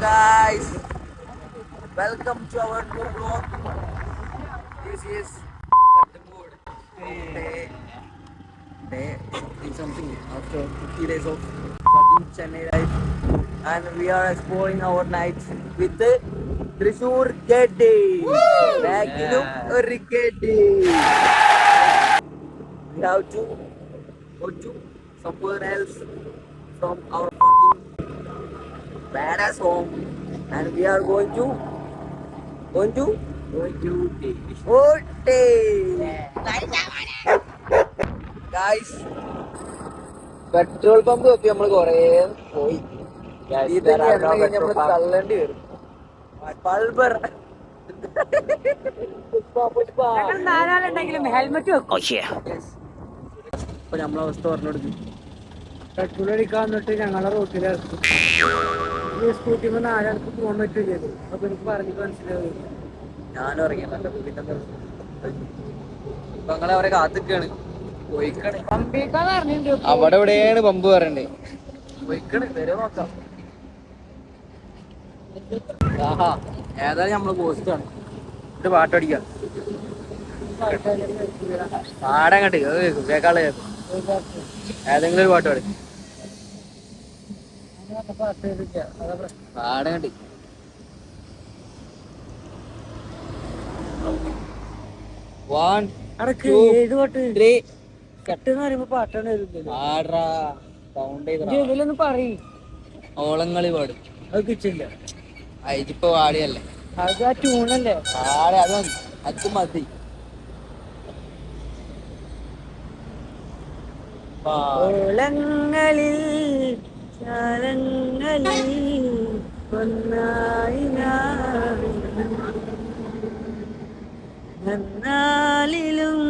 guys, welcome to our new vlog. This is the mood day something after 50 days of fucking Chennai life, and we are exploring our nights with the Thrissur Geddi. Baginum or Geddi. We have to go to somewhere else from our fucking badass home, and we are going to Ooty. Guys, petrol pump നോക്കി നമ്മൾ കൊറേ പോയി. ഇത് നമ്മൾ തള്ളേണ്ടി വരും. പൾബർ helmet വെക്കോ. ഇപ്പൊ നമ്മളെ അവസ്ഥ പറഞ്ഞെടുക്കും. പെട്രോൾ അടിക്കാൻ വന്നിട്ട് ഞങ്ങളെ റോട്ടിലിറക്കും. ഈ സ്കൂട്ടിന്ന് നാലാൾക്ക് പോകാൻ പറ്റില്ലല്ലോ. അപ്പൊ എനിക്ക് പറഞ്ഞിട്ട് മനസ്സിലാവും. ഞാനും ഇറങ്ങിയ ഞങ്ങളെ അവരെ കാത്തിക്കാണ്. അവിടെ എവിടെയാണ് പമ്പ് പറയണ്ടേ? പോയിക്കണ് വരെ നോക്കാം. ആഹാ, ഏതായാലും നമ്മള് പോസ്റ്റാണ്. എന്നിട്ട് പാട്ടടിക്കാം. പാടങ്ങട്ട് കേക്കാളെ ഏതെങ്കിലും ഒരു പാട്ട് പാടി പാടങ്ങട്ട്. വൺ ഏത് പാട്ട്? ത്രീ കെട്ടെന്ന് പറയുമ്പോ പാട്ടാണ് പാടാ. സൗണ്ട് ഇതിലൊന്ന് പറയും. ഓളങ്ങളി പാടും. അത് കിച്ചില്ല. അതിപ്പോ പാടിയല്ലേ, അത് ആ ട്യൂണല്ലേ പാടെ. അത് മതി, അത് മതി. ഓളങ്ങളിൽ ചാരങ്ങളിൽ ഒന്നായി നന്നാളിലും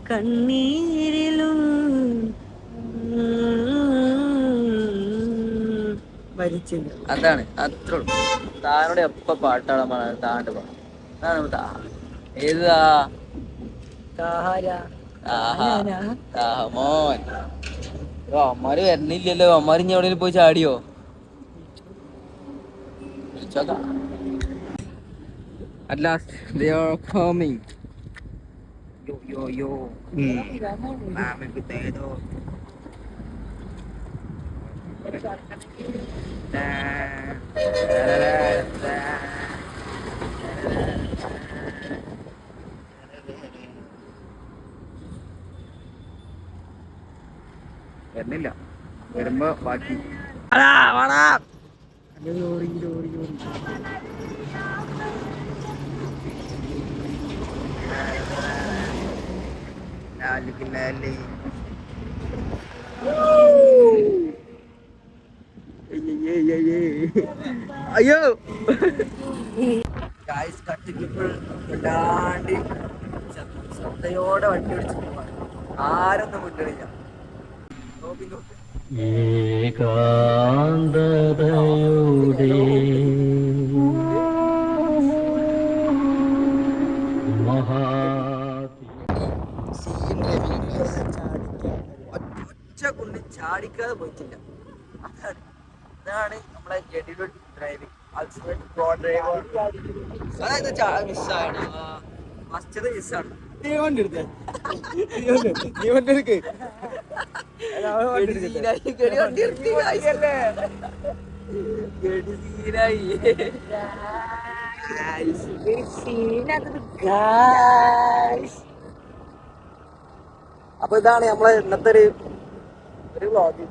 കണ്ണീരിലും മരിച്ചില്ല. അതാണ്, അത്ര താനോട് എപ്പ പാട്ടാടാൻ പറഞ്ഞത് താണ്ട് പാടും. അതാണ് ഏതാ മോൻ. അമ്മാര് വരുന്നില്ലല്ലോ. അമ്മാര് ഇനി എവിടെയും പോയി ചാടിയോ? At last they are coming. Yo. Mami potato. വരുന്നില്ല. വരുമ്പോ ബാക്കി ലോറി അയ്യോ. ഗായ്സ് കട്ടിപ്പോൾ വല്ലാണ്ട് ശ്രദ്ധയോടെ വണ്ടി ഓടിച്ചു പോവാ. ആരൊന്നും മുന്നിലില്ല. ഏകാന്തതയുടെ ഒറ്റ കൊണ്ട് ചാടിക്കാതെ പോയിട്ടില്ല. അതാണ് നമ്മളെ ജെഡിയുടെ ഡ്രൈവിംഗ്. Ultimate pro driver. അതായത് മിസ്സാണ്, ഫസ്റ്റ് മിസ്സാണ്. അപ്പൊ ഇതാണ് നമ്മളെ ഇന്നത്തെ ഒരു വ്ളോഗ്.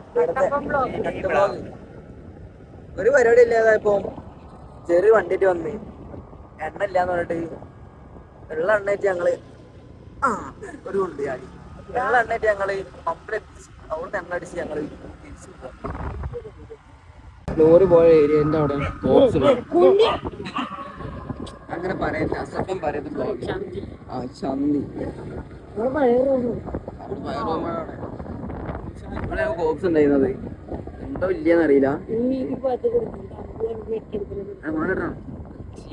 ഒരു പരിപാടി ഇല്ലാതായപ്പോ ചെറിയ വണ്ടിട്ട് വന്ന് എണ്ണ ഇല്ലാന്ന് പറഞ്ഞിട്ട് വെള്ള എണ്ണയിട്ട് ഞങ്ങള് ഒരു കൊണ്ട് ചാടി. വെള്ള എണ്ണയിട്ട് ഞങ്ങള് പമ്പിലെത്തിച്ച് അവിടുന്ന് എണ്ണ അടിച്ച് ഞങ്ങള് തിരിച്ചു. ലോറി പോയ ഏരിയന്റെ അവിടെ അങ്ങനെ പറയല്ല, അസഭ്യം പറയുന്നത്. ചന്തി ഇവിടെ കോപ്സ് ഉണ്ടായിരുന്നത് എന്തോ ഇല്ലയെന്ന് അറിയില്ല.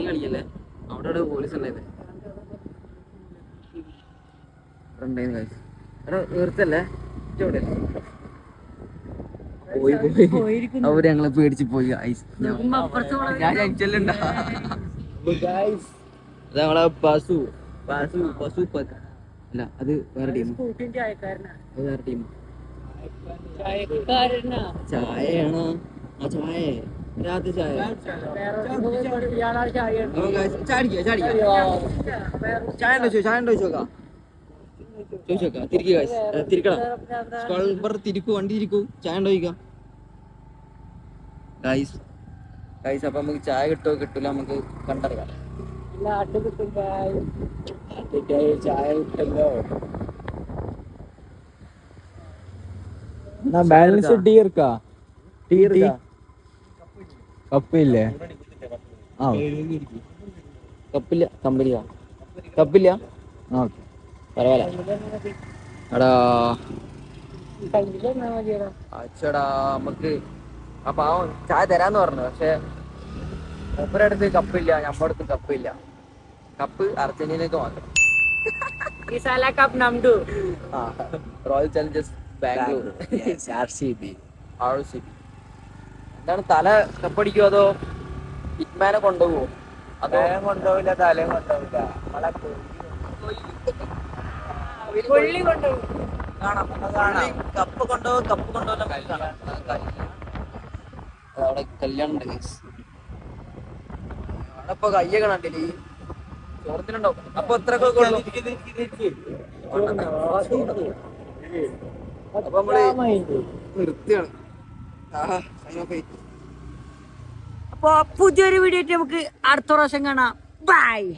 കളിക്കല്ലേ, അവിടെ പോലീസ് ഉണ്ടായത്. ഇവിടെ ഉണ്ടായിരുന്നു കാര്യം. എടാ തീർച്ചല്ലേ പോയി അവര് ഞങ്ങളെ പേടിച്ച് പോയി guys. ഞാൻ ജംഗ്ഷനിലുണ്ടാ അത് നമ്മളെ പശു അല്ല അത് വേറെ ടീം അത് വേറെ ടീം ചായയാണോ ആ ചായ രാത്രി ചായ ചായ ഉണ്ടോ ചോദിച്ചോക്കാം തിരിക്കണം തിരിക്കൂ വണ്ടി തിരിക്കൂ ചായ ഉണ്ടോ ചോദിക്കാം ഗൈസ് അപ്പൊ നമുക്ക് ചായ കിട്ടുമോ കിട്ടൂല നമുക്ക് കണ്ടറിയാം ചായ കിട്ടല്ലോ ബാലൻസ് ടീ ഇരിക്കാ കപ്പില്ലേ ആ കപ്പില്ല കപ്പില്ല ഓക്കെ പരവായില്ല എടാ അച്ചടാ നമുക്ക് അപ്പൊ ആ ചായ തരാന്ന് പറഞ്ഞു പക്ഷെ മൂപ്പരുടെ അടുത്ത് കപ്പില്ല നമ്മുടെ അടുത്ത് കപ്പില്ല കപ്പ് അർജന്റീനക്ക് മാത്രം റോയൽ ചലഞ്ചേഴ്സ് ബാംഗ്ലൂർ RCB എന്താണ് തല കപ്പടിക്കോ അതോ ഹിറ്റ്മാനെ കൊണ്ടുപോകുമോ അതോ കൊണ്ടുപോവില്ല തലയും കൊണ്ടുപോവില്ല കപ്പ് കൊണ്ടുപോകും അവിടെ കല്യാണം ഉണ്ട് അവിടെ ഇപ്പൊ കയ്യൊക്കെ കണ്ടില്ലേ ചോറത്തിലുണ്ടാവും അപ്പൊ എത്രയൊക്കെ അപ്പൊ നമ്മള് നിർത്തിയാണ് അപ്പൊ പുതിയൊരു വീഡിയോ ആയിട്ട് നമുക്ക് അടുത്ത പ്രാവശ്യം കാണാം ബൈ.